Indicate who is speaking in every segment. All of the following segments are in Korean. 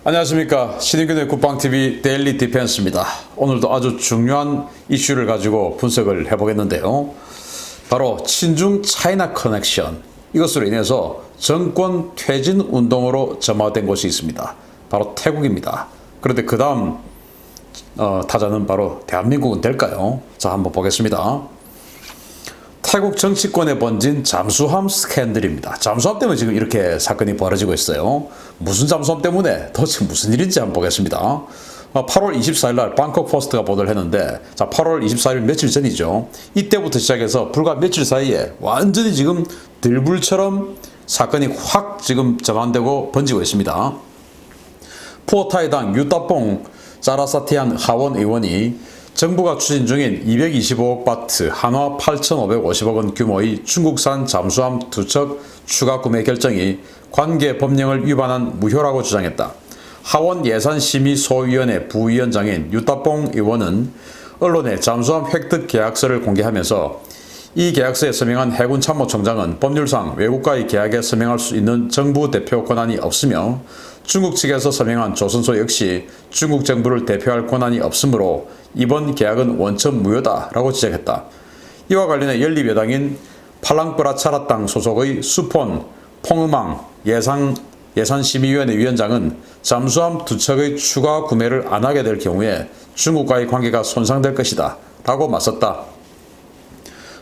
Speaker 1: 안녕하십니까. 신인균의 국방TV 데일리 디펜스입니다. 오늘도 아주 중요한 이슈를 가지고 분석을 해보겠는데요. 바로 친중 차이나 커넥션, 이것으로 인해서 정권 퇴진 운동으로 점화된 곳이 있습니다. 바로 태국입니다. 그런데 그 다음 타자는 바로 대한민국은 될까요? 자, 한번 보겠습니다. 태국 정치권에 번진 잠수함 스캔들입니다. 잠수함 때문에 지금 이렇게 사건이 벌어지고 있어요. 무슨 잠수함 때문에 도대체 무슨 일인지 한번 보겠습니다. 8월 24일 날 방콕 포스트가 보도를 했는데, 자, 8월 24일 며칠 전이죠. 이때부터 시작해서 불과 며칠 사이에 완전히 지금 들불처럼 사건이 확 지금 전환되고 번지고 있습니다. 푸어타이당 유따뽕 짜라사티안 하원 의원이 정부가 추진 중인 225억 바트, 한화 8,550억 원 규모의 중국산 잠수함 2척 추가 구매 결정이 관계 법령을 위반한 무효라고 주장했다. 하원 예산심의소위원회 부위원장인 유따뽕 의원은 언론에 잠수함 획득 계약서를 공개하면서 이 계약서에 서명한 해군 참모총장은 법률상 외국과의 계약에 서명할 수 있는 정부 대표 권한이 없으며 중국 측에서 서명한 조선소 역시 중국 정부를 대표할 권한이 없으므로 이번 계약은 원천 무효다라고 지적했다. 이와 관련해 연립여당인 팔랑프라차라당 소속의 수폰 퐁음왕 예산심의위원회 위원장은 잠수함 2척의 추가 구매를 안 하게 될 경우에 중국과의 관계가 손상될 것이다 라고 맞섰다.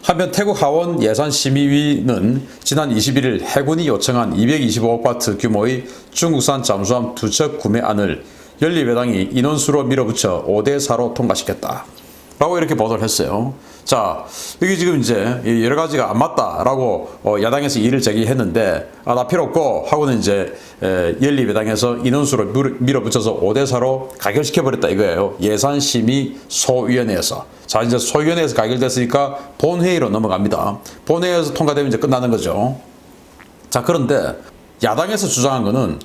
Speaker 1: 한편 태국 하원 예산심의위는 지난 21일 해군이 요청한 225억 바트 규모의 중국산 잠수함 2척 구매안을 연립여당이 인원수로 밀어붙여 5대4로 통과시켰다 라고 이렇게 보도를 했어요. 자, 여기 지금 이제 여러 가지가 안 맞다라고 야당에서 이의를 제기했는데, 나 필요 없고 하고는 이제 연립여당에서 인원수로 밀어붙여서 5대4로 가결시켜버렸다 이거예요. 예산심의소위원회에서. 자, 이제 소위원회에서 가결됐으니까 본회의로 넘어갑니다. 본회의에서 통과되면 이제 끝나는 거죠. 자, 그런데 야당에서 주장한 거는,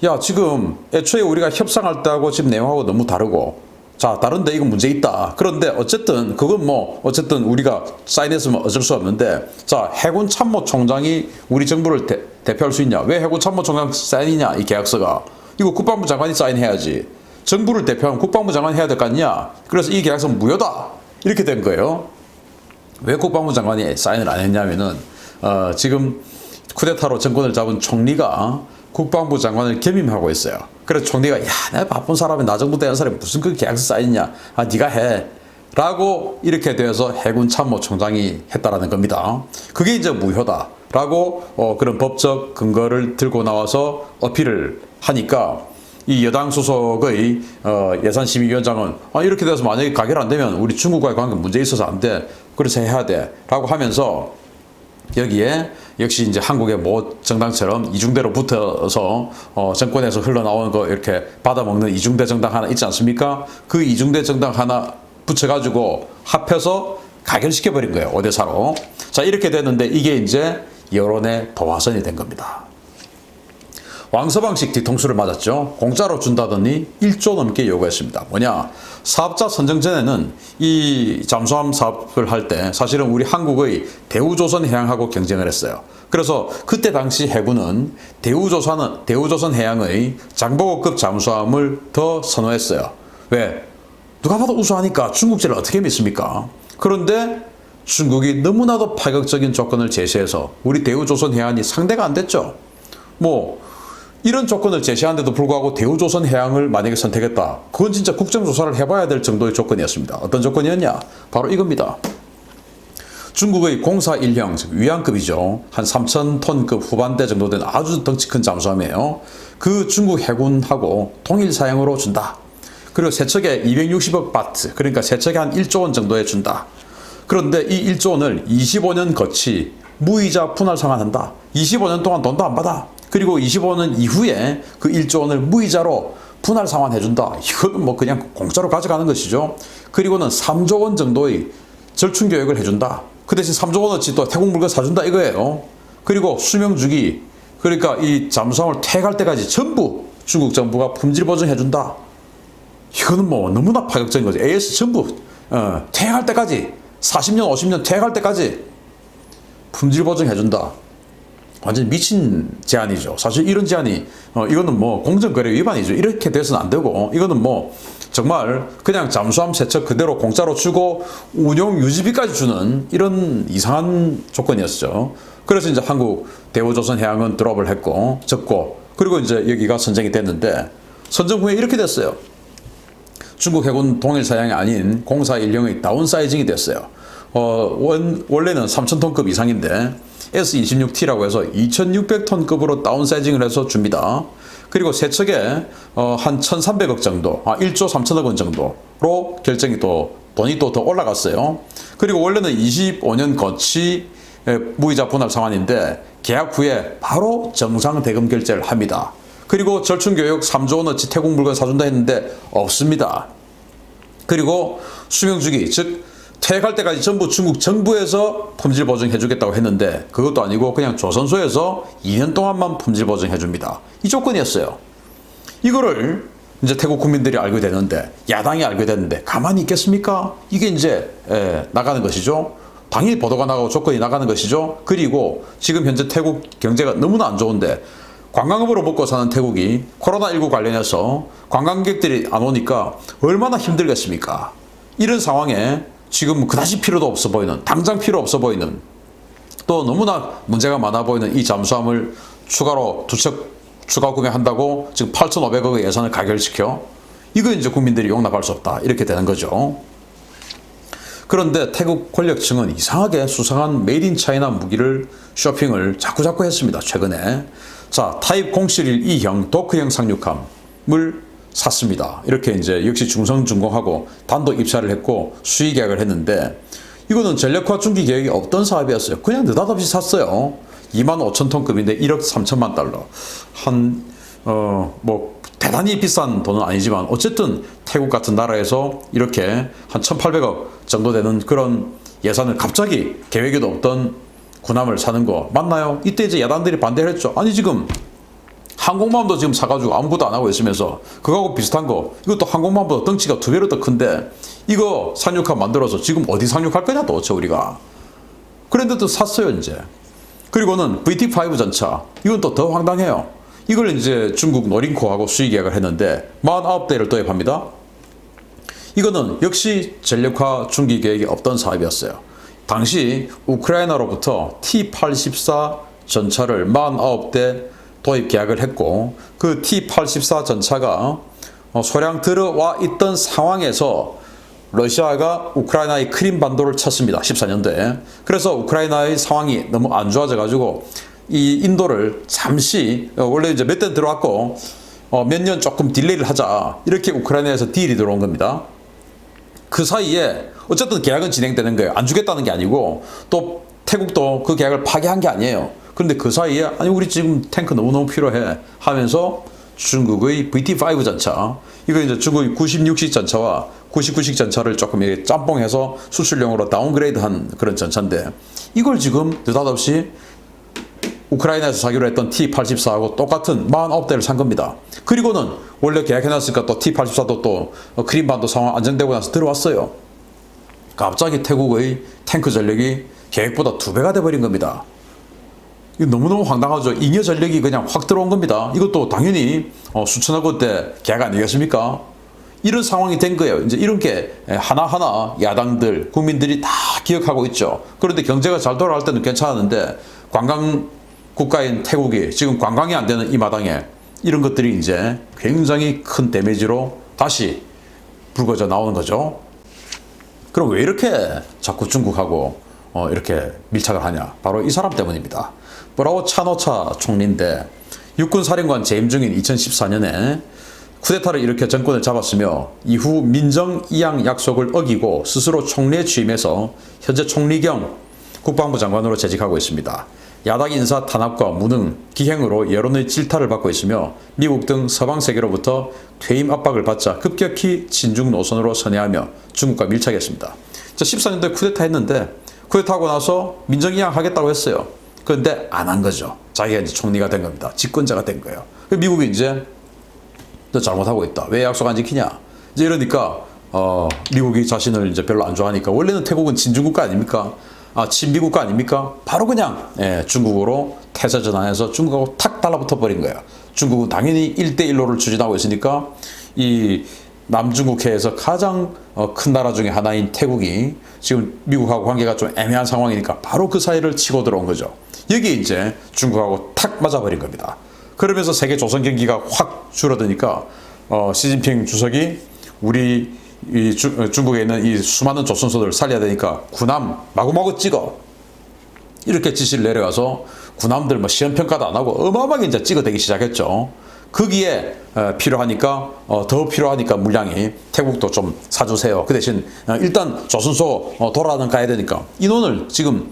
Speaker 1: 야, 지금 애초에 우리가 협상할 때하고 지금 내용하고 너무 다르고, 자, 다른데 이건 문제 있다. 그런데 어쨌든 그건 어쨌든 우리가 사인했으면 어쩔 수 없는데, 자, 해군 참모총장이 우리 정부를 대표할 수 있냐? 왜 해군 참모총장 사인이냐? 이 계약서가. 이거 국방부 장관이 사인해야지. 정부를 대표하면 국방부 장관이 해야 될 거 아니냐? 그래서 이 계약서는 무효다. 이렇게 된 거예요. 왜 국방부 장관이 사인을 안 했냐면은 지금 쿠데타로 정권을 잡은 총리가 국방부 장관을 겸임하고 있어요. 그래서 총리가, 야, 내가 바쁜 사람이 나 정부 때 한 사람이 무슨 그 계약서 사인이냐? 네가 해. 라고 이렇게 돼서 해군 참모총장이 했다라는 겁니다. 그게 이제 무효다. 라고 그런 법적 근거를 들고 나와서 어필을 하니까 이 여당 소속의 예산심의위원장은 이렇게 돼서 만약에 가결 안 되면 우리 중국과의 관계 문제 있어서 안 돼. 그래서 해야 돼. 라고 하면서 여기에 역시 이제 한국의 모 정당처럼 이중대로 붙어서 정권에서 흘러나오는 거 이렇게 받아먹는 이중대 정당 하나 있지 않습니까? 그 이중대 정당 하나 붙여가지고 합해서 가결시켜버린 거예요. 5대4로. 자, 이렇게 됐는데 이게 이제 여론의 도화선이 된 겁니다. 왕서방식 뒤통수를 맞았죠. 공짜로 준다더니 1조 넘게 요구했습니다. 뭐냐? 사업자 선정 전에는 이 잠수함 사업을 할 때 사실은 우리 한국의 대우조선해양하고 경쟁을 했어요. 그래서 그때 당시 해군은 대우조선해양의 장보고급 잠수함을 더 선호했어요. 왜? 누가 봐도 우수하니까 중국제를 어떻게 믿습니까? 그런데 중국이 너무나도 파격적인 조건을 제시해서 우리 대우조선해양이 상대가 안 됐죠. 이런 조건을 제시하는데도 불구하고 대우조선해양을 만약에 선택했다. 그건 진짜 국정조사를 해봐야 될 정도의 조건이었습니다. 어떤 조건이었냐? 바로 이겁니다. 중국의 공사 1형, 즉 위안급이죠. 한 3,000톤급 후반대 정도 된 아주 덩치 큰 잠수함이에요. 그 중국 해군하고 통일 사양으로 준다. 그리고 세척에 260억 바트, 그러니까 세척에 한 1조 원 정도에 준다. 그런데 이 1조 원을 25년 거치 무이자 분할 상환한다. 25년 동안 돈도 안 받아. 그리고 25년 이후에 그 1조 원을 무이자로 분할 상환해준다. 이거는 그냥 공짜로 가져가는 것이죠. 그리고는 3조 원 정도의 절충교역을 해준다. 그 대신 3조 원어치 또 태국 물건 사준다 이거예요. 그리고 수명주기, 그러니까 이 잠수함을 퇴역할 때까지 전부 중국 정부가 품질 보증해준다. 이거는 너무나 파격적인 거죠. AS 전부 퇴역할 때까지 40년, 50년 퇴역할 때까지 품질 보증해준다. 완전 미친 제안이죠. 사실 이런 제안이 이거는 뭐 공정거래 위반이죠. 이렇게 돼서는 안 되고 이거는 뭐 정말 그냥 잠수함 세척 그대로 공짜로 주고 운용 유지비까지 주는 이런 이상한 조건이었죠. 그래서 이제 한국 대우조선해양은 드롭을 했고 접고 그리고 이제 여기가 선정이 됐는데 선정 후에 이렇게 됐어요. 중국 해군 동일 사양이 아닌 0410의 다운사이징이 됐어요. 원래는 3,000톤급 이상인데 S26T라고 해서 2,600톤급으로 다운사이징을 해서 줍니다. 그리고 세척에 한 1,300억 정도, 1조 3천억 원 정도로 결정이 또 돈이 또 더 올라갔어요. 그리고 원래는 25년 거치 무이자 분할 상환인데 계약 후에 바로 정상 대금 결제를 합니다. 그리고 절충교육 3조 원어치 태국 물건 사준다 했는데 없습니다. 그리고 수명주기 즉 퇴역할 때까지 전부 중국 정부에서 품질 보증해 주겠다고 했는데 그것도 아니고 그냥 조선소에서 2년 동안만 품질 보증해 줍니다. 이 조건이었어요. 이거를 이제 태국 국민들이 알게 되는데 야당이 알게 되는데 가만히 있겠습니까? 이게 이제 나가는 것이죠. 당연히 보도가 나가고 조건이 나가는 것이죠. 그리고 지금 현재 태국 경제가 너무나 안 좋은데 관광업으로 먹고 사는 태국이 코로나19 관련해서 관광객들이 안 오니까 얼마나 힘들겠습니까? 이런 상황에 지금 그다지 필요도 없어 보이는, 당장 필요 없어 보이는, 또 너무나 문제가 많아 보이는 이 잠수함을 추가로 두 척 추가 구매한다고 지금 8,500억의 예산을 가결시켜? 이거 이제 국민들이 용납할 수 없다. 이렇게 되는 거죠. 그런데 태국 권력층은 이상하게 수상한 메이드 인 차이나 무기를 쇼핑을 자꾸자꾸 했습니다. 최근에. 자, 타입 071-2형 도크형 상륙함을 샀습니다. 이렇게 이제 역시 중성중공하고 단독 입찰을 했고 수의 계약을 했는데 이거는 전력화 중기 계획이 없던 사업이었어요. 그냥 느닷없이 샀어요. 25,000톤급인데 1억 3천만 달러. 뭐 대단히 비싼 돈은 아니지만 어쨌든 태국 같은 나라에서 이렇게 한 1,800억 정도 되는 그런 예산을 갑자기 계획에도 없던 군함을 사는 거 맞나요? 이때 이제 야당들이 반대를 했죠. 아니 지금 항공모함도 지금 사가지고 아무것도 안 하고 있으면서 그거하고 비슷한 거 이것도 항공모함보다 덩치가 2배로 더 큰데 이거 상륙함 만들어서 지금 어디 상륙할 거냐 도대체 우리가. 그런데도 샀어요 이제. 그리고는 VT5 전차 이건 또 더 황당해요. 이걸 이제 중국 노린코하고 수의 계약을 했는데 49대를 도입합니다. 이거는 역시 전력화 중기 계획이 없던 사업이었어요. 당시 우크라이나로부터 T-84 전차를 49대 도입 계약을 했고 그 T-84 전차가 소량 들어와 있던 상황에서 러시아가 우크라이나의 크림반도를 쳤습니다. 14년도에. 그래서 우크라이나의 상황이 너무 안 좋아져 가지고 이 인도를 잠시 원래 이제 몇 대 들어왔고 몇 년 조금 딜레이를 하자 이렇게 우크라이나에서 딜이 들어온 겁니다. 그 사이에 어쨌든 계약은 진행되는 거예요. 안 주겠다는 게 아니고 또 태국도 그 계약을 파기한 게 아니에요. 그런데 그 사이에 아니 우리 지금 탱크 너무너무 필요해 하면서 중국의 VT5 전차 이거 이제 중국의 96식 전차와 99식 전차를 조금 이렇게 짬뽕해서 수출용으로 다운그레이드한 그런 전차인데 이걸 지금 느닷없이 우크라이나에서 사기로 했던 T-84하고 똑같은 49대를 산 겁니다. 그리고는 원래 계약해놨으니까 또 T-84도 또 크림반도 상황 안정되고 나서 들어왔어요. 갑자기 태국의 탱크 전력이 계획보다 2배가 돼버린 겁니다. 이거 너무너무 황당하죠. 잉여 전력이 그냥 확 들어온 겁니다. 이것도 당연히 수천억 원대 계약 아니겠습니까? 이런 상황이 된 거예요. 이제 이런 게 하나하나 야당들, 국민들이 다 기억하고 있죠. 그런데 경제가 잘 돌아갈 때는 괜찮았는데 관광 국가인 태국이 지금 관광이 안 되는 이 마당에 이런 것들이 이제 굉장히 큰 데미지로 다시 불거져 나오는 거죠. 그럼 왜 이렇게 자꾸 중국하고 이렇게 밀착을 하냐? 바로 이 사람 때문입니다. 브라워 차노차 총리인데 육군사령관 재임 중인 2014년에 쿠데타를 일으켜 정권을 잡았으며 이후 민정 이양 약속을 어기고 스스로 총리에 취임해서 현재 총리 겸 국방부 장관으로 재직하고 있습니다. 야당 인사 탄압과 무능, 기행으로 여론의 질타를 받고 있으며 미국 등 서방 세계로부터 퇴임 압박을 받자 급격히 친중 노선으로 선회하며 중국과 밀착했습니다. 14년도에 쿠데타 했는데 쿠데타하고 나서 민정이양 하겠다고 했어요. 그런데 안 한 거죠. 자기가 이제 총리가 된 겁니다. 집권자가 된 거예요. 미국이 이제 너 잘못하고 있다. 왜 약속 안 지키냐? 이제 이러니까 미국이 자신을 이제 별로 안 좋아하니까 원래는 태국은 친중국가 아닙니까? 친미국가 아닙니까? 바로 그냥 중국으로 태세 전환해서 중국하고 탁 달라붙어 버린 거예요. 중국은 당연히 1대1로를 추진하고 있으니까 이 남중국해에서 가장 큰 나라 중에 하나인 태국이 지금 미국하고 관계가 좀 애매한 상황이니까 바로 그 사이를 치고 들어온 거죠. 여기에 이제 중국하고 탁 맞아버린 겁니다. 그러면서 세계 조선 경기가 확 줄어드니까 시진핑 주석이 우리 중국에 있는 이 수많은 조선소들 살려야 되니까 군함 마구마구 찍어, 이렇게 지시를 내려가서 군함들 뭐 시험평가도 안 하고 어마어마하게 이제 찍어대기 시작했죠. 거기에 필요하니까 더 필요하니까 물량이 태국도 좀 사주세요. 그 대신 일단 조선소 돌아는 가야 되니까 인원을 지금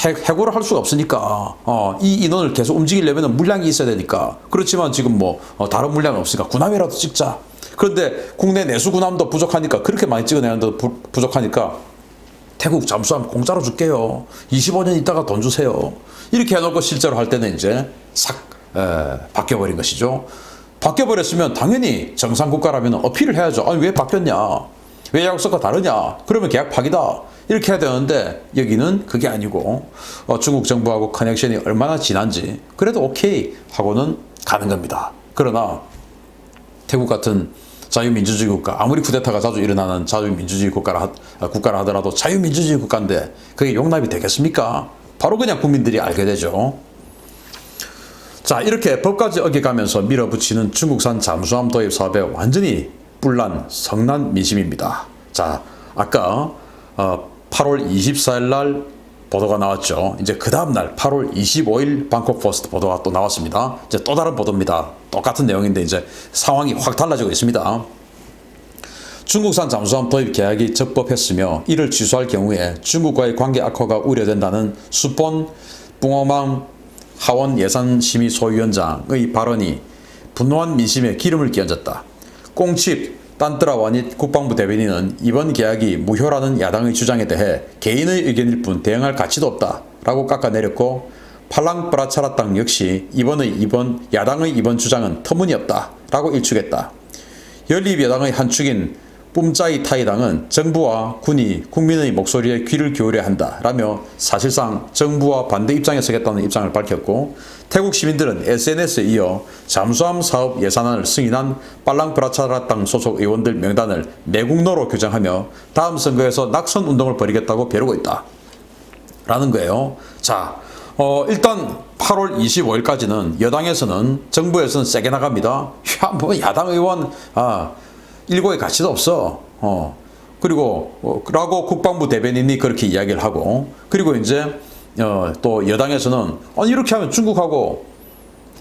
Speaker 1: 해고를 할 수가 없으니까 이 인원을 계속 움직이려면 물량이 있어야 되니까, 그렇지만 지금 뭐 다른 물량이 없으니까 군함이라도 찍자. 그런데 국내 내수 군함도 부족하니까, 그렇게 많이 찍어내는데도 부족하니까 태국 잠수함 공짜로 줄게요. 25년 있다가 돈 주세요. 이렇게 해놓고 실제로 할 때는 이제 싹 바뀌어버린 것이죠. 바뀌어버렸으면 당연히 정상국가라면 어필을 해야죠. 아니 왜 바뀌었냐, 왜 약속과 다르냐, 그러면 계약 파기다, 이렇게 해야 되는데 여기는 그게 아니고 중국 정부하고 커넥션이 얼마나 진한지 그래도 오케이 하고는 가는 겁니다. 그러나 태국 같은 자유민주주의 국가, 아무리 쿠데타가 자주 일어나는 자유민주주의 국가라 하더라도 자유민주주의 국가인데 그게 용납이 되겠습니까? 바로 그냥 국민들이 알게 되죠. 자, 이렇게 법까지 어겨가면서 밀어붙이는 중국산 잠수함 도입 사업에 완전히 뿔난 성난 민심입니다. 자, 아까 8월 24일 날 보도가 나왔죠. 이제 그 다음날 8월 25일 방콕 포스트 보도가 또 나왔습니다. 이제 또 다른 보도입니다. 똑같은 내용인데 이제 상황이 확 달라지고 있습니다. 중국산 잠수함 도입 계약이 적법했으며 이를 취소할 경우에 중국과의 관계 악화가 우려된다는 수폰 뿡어망 하원 예산심의소위원장의 발언이 분노한 민심에 기름을 끼얹었다. 꽁칩 딴뜨라와닛 국방부 대변인은 이번 계약이 무효라는 야당의 주장에 대해 개인의 의견일 뿐 대응할 가치도 없다 라고 깎아내렸고, 팔랑 프라차라당 역시 야당의 이번 주장은 터무니없다 라고 일축했다. 연립여당의 한 축인 뿜짜이 타이당은 정부와 군이 국민의 목소리에 귀를 기울여야 한다 라며 사실상 정부와 반대 입장에 서겠다는 입장을 밝혔고, 태국 시민들은 SNS에 이어 잠수함 사업 예산안을 승인한 빨랑프라차라당 소속 의원들 명단을 매국노로 규정하며 다음 선거에서 낙선 운동을 벌이겠다고 벼르고 있다 라는 거예요. 자, 일단 8월 25일까지는 여당에서는, 정부에서는 세게 나갑니다. 야, 뭐 야당 의원 일고의 가치도 없어. 그리고 라고 국방부 대변인이 그렇게 이야기를 하고, 그리고 이제 또 여당에서는 아니 이렇게 하면 중국하고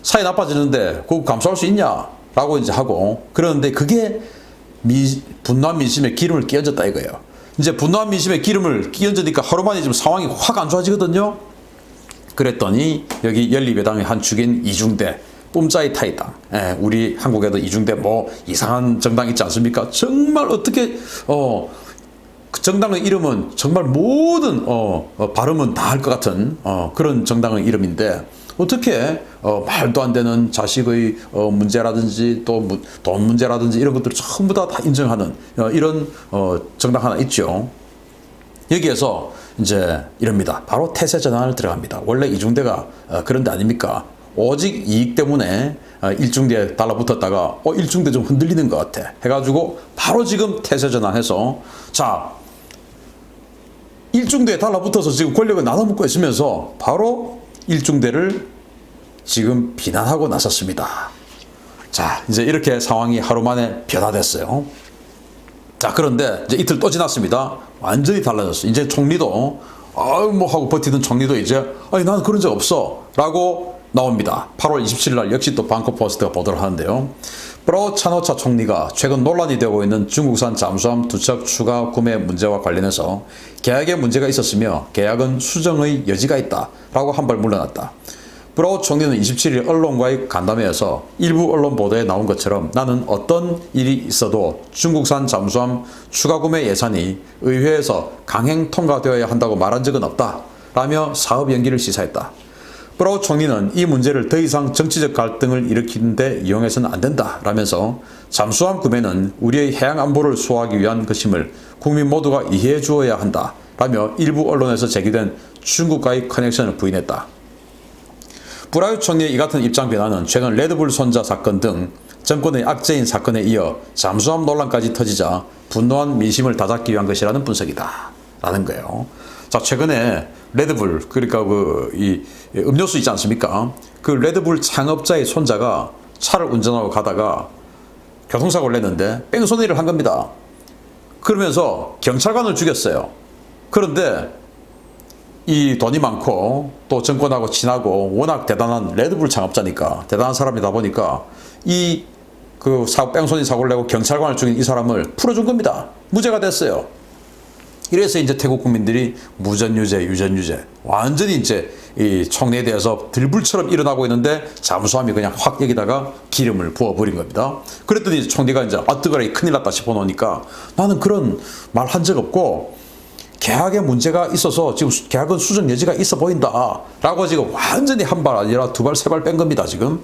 Speaker 1: 사이 나빠지는데 그거 감수할 수 있냐? 라고 이제 하고, 그러는데 그게 분노한 민심에 기름을 끼얹었다 이거예요. 이제 분노한 민심에 기름을 끼얹으니까 하루 만에 지금 상황이 확 안 좋아지거든요. 그랬더니 여기 연립여당의 한 축인 이중대 뿜짜이 타이당, 우리 한국에도 이중대 뭐 이상한 정당 있지 않습니까? 정말 어떻게 그 정당의 이름은 정말 모든 발음은 다 할 것 같은 그런 정당의 이름인데, 어떻게 말도 안 되는 자식의 문제라든지 또 돈 문제라든지 이런 것들을 전부 다 인정하는 이런 정당 하나 있죠. 여기에서 이제 이럽니다. 바로 태세 전환을 들어갑니다. 원래 이중대가 그런 데 아닙니까? 오직 이익 때문에 일중대에 달라붙었다가 일중대 좀 흔들리는 것 같아 해가지고 바로 지금 태세 전환해서, 자, 일중대에 달라붙어서 지금 권력을 나눠먹고 있으면서 바로 일중대를 지금 비난하고 나섰습니다. 자, 이제 이렇게 상황이 하루 만에 변화됐어요. 자, 그런데 이제 이틀 또 지났습니다. 완전히 달라졌어요. 이제 총리도 뭐 하고 버티던 총리도 이제 아니 나는 그런 적 없어 라고 나옵니다. 8월 27일 날 역시 또 방콕 포스트가 보도를 하는데요. 프라우 찬호차 총리가 최근 논란이 되고 있는 중국산 잠수함 2척 추가 구매 문제와 관련해서 계약에 문제가 있었으며 계약은 수정의 여지가 있다 라고 한 발 물러났다. 프라우 총리는 27일 언론과의 간담회에서 일부 언론 보도에 나온 것처럼 나는 어떤 일이 있어도 중국산 잠수함 추가 구매 예산이 의회에서 강행 통과되어야 한다고 말한 적은 없다 라며 사업 연기를 시사했다. 프라우 총리는 이 문제를 더 이상 정치적 갈등을 일으키는 데 이용해서는 안 된다 라면서 잠수함 구매는 우리의 해양 안보를 수호하기 위한 것임을 국민 모두가 이해해 주어야 한다 라며 일부 언론에서 제기된 중국과의 커넥션을 부인했다. 브라이트 총리의 이 같은 입장 변화는 최근 레드불 손자 사건 등 정권의 악재인 사건에 이어 잠수함 논란까지 터지자 분노한 민심을 다잡기 위한 것이라는 분석이다 라는 거예요. 자, 최근에 레드불, 그러니까 이 음료수 있지 않습니까? 그 레드불 창업자의 손자가 차를 운전하고 가다가 교통사고를 냈는데 뺑소니를 한 겁니다. 그러면서 경찰관을 죽였어요. 그런데 이 돈이 많고 또 정권하고 친하고 워낙 대단한 레드불 창업자니까 대단한 사람이다 보니까 뺑소니 사고를 내고 경찰관을 죽인 이 사람을 풀어준 겁니다. 무죄가 됐어요. 이래서 이제 태국 국민들이 무전유죄, 유전유죄 완전히 이제 이 총리에 대해서 들불처럼 일어나고 있는데 잠수함이 그냥 확 여기다가 기름을 부어버린 겁니다. 그랬더니 총리가 이제 뜨거라 큰일 났다 싶어 놓으니까 나는 그런 말 한 적 없고 계약에 문제가 있어서 지금 계약은 수정 여지가 있어 보인다 라고 지금 완전히 한 발 아니라 두 발, 세 발 뺀 겁니다 지금.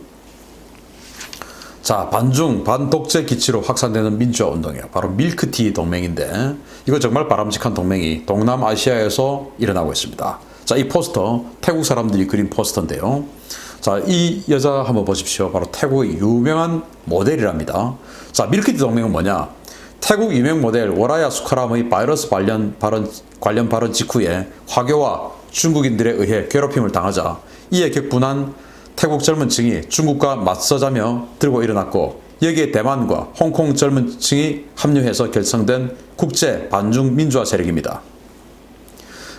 Speaker 1: 자, 반중, 반독재 기치로 확산되는 민주화 운동이에요. 바로 밀크티 동맹인데 이거 정말 바람직한 동맹이 동남아시아에서 일어나고 있습니다. 자, 이 포스터 태국 사람들이 그린 포스터인데요. 자, 이 여자 한번 보십시오. 바로 태국의 유명한 모델이랍니다. 자, 밀크티 동맹은 뭐냐? 태국 유명 모델 워라야 수카람의 바이러스 관련 발언 직후에 화교와 중국인들에 의해 괴롭힘을 당하자 이에 격분한 태국 젊은 층이 중국과 맞서자며 들고 일어났고 여기에 대만과 홍콩 젊은 층이 합류해서 결성된 국제 반중 민주화 세력입니다.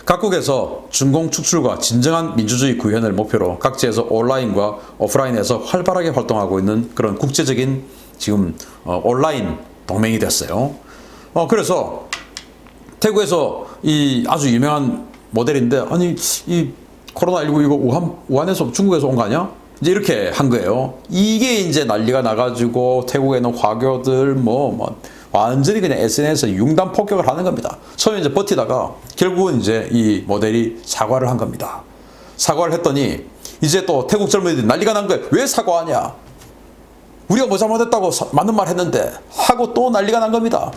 Speaker 1: 각국에서 중공 축출과 진정한 민주주의 구현을 목표로 각지에서 온라인과 오프라인에서 활발하게 활동하고 있는 그런 국제적인 지금 온라인 동맹이 됐어요. 그래서 태국에서 이 아주 유명한 모델인데 아니 이 코로나19 이거 우한에서 중국에서 온 거 아니야? 이제 이렇게 한 거예요. 이게 이제 난리가 나가지고 태국에는 화교들 완전히 그냥 SNS에 융단 폭격을 하는 겁니다. 처음에 이제 버티다가 결국은 이제 이 모델이 사과를 한 겁니다. 사과를 했더니 이제 또 태국 젊은이들이 난리가 난 거예요. 왜 사과하냐? 우리가 뭐 잘못했다고 맞는 말 했는데 하고 또 난리가 난 겁니다.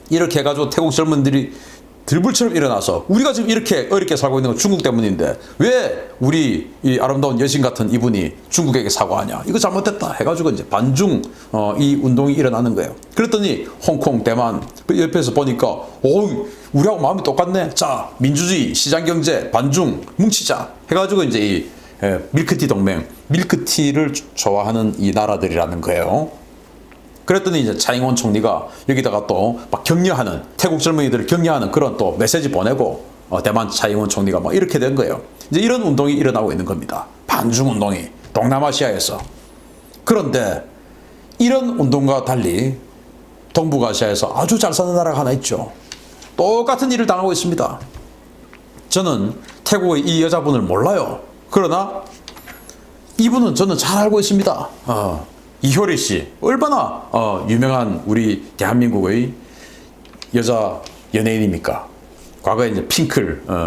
Speaker 1: 이렇게 해가지고 태국 젊은이들이 들불처럼 일어나서 우리가 지금 이렇게 어렵게 살고 있는 건 중국 때문인데 왜 우리 이 아름다운 여신 같은 이분이 중국에게 사과하냐? 이거 잘못됐다 해가지고 이제 반중 이 운동이 일어나는 거예요. 그랬더니 홍콩, 대만 그 옆에서 보니까 우리하고 마음이 똑같네. 자, 민주주의, 시장경제, 반중 뭉치자 해가지고 이제 이 밀크티 동맹, 밀크티를 좋아하는 이 나라들이라는 거예요. 그랬더니 이제 차잉원 총리가 여기다가 또 막 격려하는 태국 젊은이들을 격려하는 그런 또 메시지 보내고 대만 차잉원 총리가 막 이렇게 된 거예요. 이제 이런 운동이 일어나고 있는 겁니다. 반중 운동이 동남아시아에서. 그런데 이런 운동과 달리 동북아시아에서 아주 잘 사는 나라가 하나 있죠. 똑같은 일을 당하고 있습니다. 저는 태국의 이 여자분을 몰라요. 그러나 이분은 저는 잘 알고 있습니다. 이효리 씨 얼마나 유명한 우리 대한민국의 여자 연예인입니까? 과거에 이제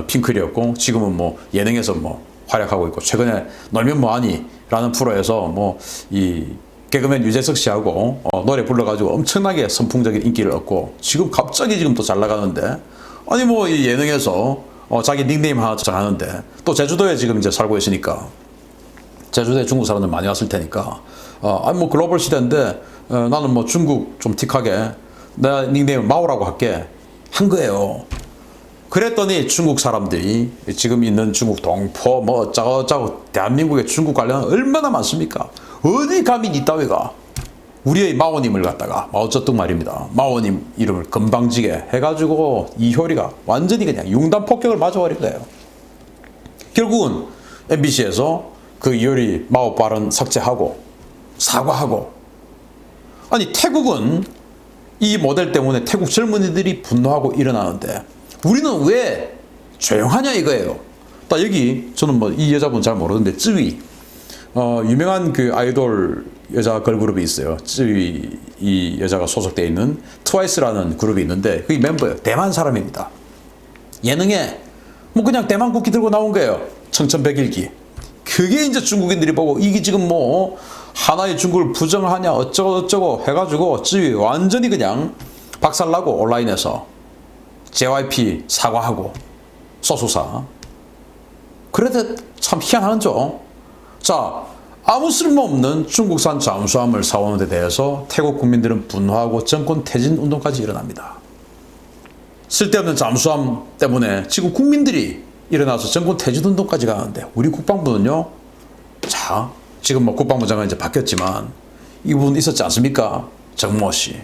Speaker 1: 핑클이었고 지금은 뭐 예능에서 뭐 활약하고 있고 최근에 놀면 뭐하니라는 프로에서 이 개그맨 유재석 씨하고 노래 불러가지고 엄청나게 선풍적인 인기를 얻고 지금 갑자기 지금 또 잘 나가는데 아니 뭐 이 예능에서 자기 닉네임 하나 정하는데 또 제주도에 지금 이제 살고 있으니까 제주도에 중국 사람들 많이 왔을 테니까 아니 뭐 글로벌 시대인데 나는 뭐 중국 좀 틱하게 내 닉네임 마오라고 할게 한 거예요. 그랬더니 중국 사람들이 지금 있는 중국 동포 뭐 어쩌고 대한민국에 중국 관련 얼마나 많습니까? 어디 감히 이따위가 우리의 마오님을 갖다가 마오쩌둥 말입니다. 마오님 이름을 건방지게 해가지고 이효리가 완전히 그냥 융단 폭격을 맞아버린 거예요. 결국은 MBC에서 그 이효리 마오 발언 삭제하고 사과하고 아니 태국은 이 모델 때문에 태국 젊은이들이 분노하고 일어나는데 우리는 왜 조용하냐 이거예요. 딱 여기 저는 뭐 이 여자분 잘 모르는데 쯔위 유명한 그 아이돌 여자 걸그룹이 있어요. 쯔위 이 여자가 소속되어 있는 트와이스라는 그룹이 있는데 그게 멤버예요. 대만 사람입니다. 예능에 뭐 그냥 대만 국기 들고 나온 거예요. 청천백일기. 그게 이제 중국인들이 보고 이게 지금 뭐 하나의 중국을 부정하냐 어쩌고 해가지고 쯔위 완전히 그냥 박살나고 온라인에서 JYP 사과하고 소수사. 그래도 참 희한하죠. 자, 아무 쓸모없는 중국산 잠수함을 사오는 데 대해서 태국 국민들은 분노하고 정권 퇴진 운동까지 일어납니다. 쓸데없는 잠수함 때문에 지금 국민들이 일어나서 정권 퇴진 운동까지 가는데 우리 국방부는요. 자, 지금 뭐 국방부 장관이 이제 바뀌었지만 이 부분 있었지 않습니까? 정모 씨.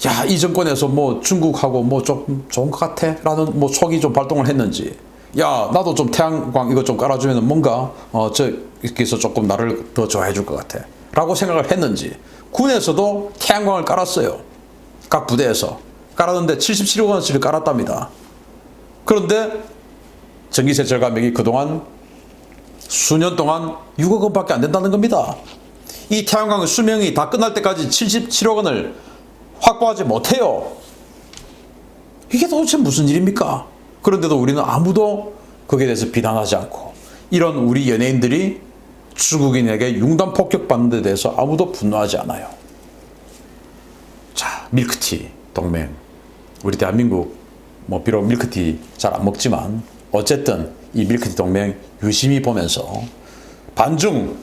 Speaker 1: 야, 이 정권에서 뭐 중국하고 뭐 좀 좋은 것 같아? 라는 뭐 촉이 좀 발동을 했는지, 야, 나도 좀 태양광 이거 좀 깔아주면 뭔가, 저기서 조금 나를 더 좋아해 줄 것 같아. 라고 생각을 했는지, 군에서도 태양광을 깔았어요. 각 부대에서. 깔았는데 77억 원어치를 깔았답니다. 그런데 전기세 절감액이 그동안 수년 동안 6억 원밖에 안 된다는 겁니다. 이 태양광 수명이 다 끝날 때까지 77억 원을 확보하지 못해요. 이게 도대체 무슨 일입니까? 그런데도 우리는 아무도 거기에 대해서 비난하지 않고, 이런 우리 연예인들이 중국인에게 융단 폭격받는 데 대해서 아무도 분노하지 않아요. 자, 밀크티 동맹. 우리 대한민국 뭐 비록 밀크티 잘 안 먹지만 어쨌든 이 밀크티 동맹 유심히 보면서 반중하는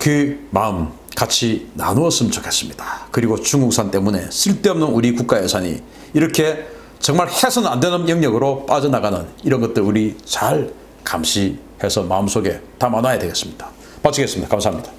Speaker 1: 그 마음 같이 나누었으면 좋겠습니다. 그리고 중국산 때문에 쓸데없는 우리 국가 예산이 이렇게 정말 해서는 안 되는 영역으로 빠져나가는 이런 것들 우리 잘 감시해서 마음속에 담아놔야 되겠습니다. 마치겠습니다. 감사합니다.